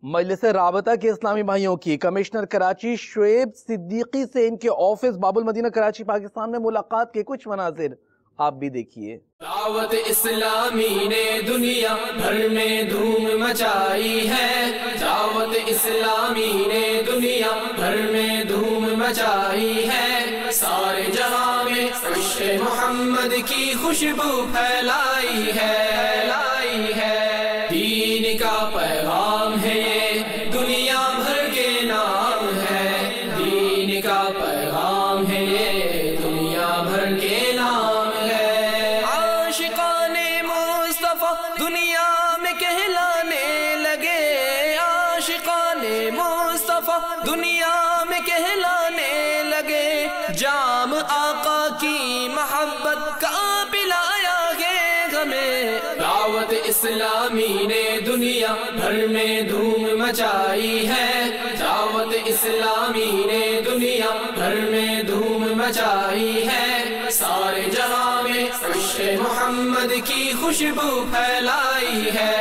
مجلس رابطہ کے اسلامی بھائیوں کی کمشنر کراچی شعیب صدیقی سے ان کے آفس باب المدینہ کراچی پاکستان میں ملاقات کے کچھ مناظر آپ بھی دیکھیے۔ دعوت اسلامی نے دنیا بھر میں دھوم مچائی ہے، دعوت اسلامی نے دنیا بھر میں دھوم مچائی ہے، سارے جہاں میں عشق محمد کی خوشبو پھیلائی ہے، دین کا پیغام ہے یہ دنیا بھر کے نام ہے، دین کا پیغام ہے یہ دنیا بھر کے نام ہے، عاشقان مصطفیٰ دنیا میں کہلانے لگے، عاشقان مصطفیٰ دنیا میں کہلانے لگے، جام آقا کی محبت کا پلایا گے ہمیں، دعوت اسلامی نے دنیا بھر میں دھوم مچائی ہے، دعوت اسلامی نے دنیا بھر میں دھوم مچائی ہے، سارے جہاں میں عشق محمد کی خوشبو پھیلائی ہے۔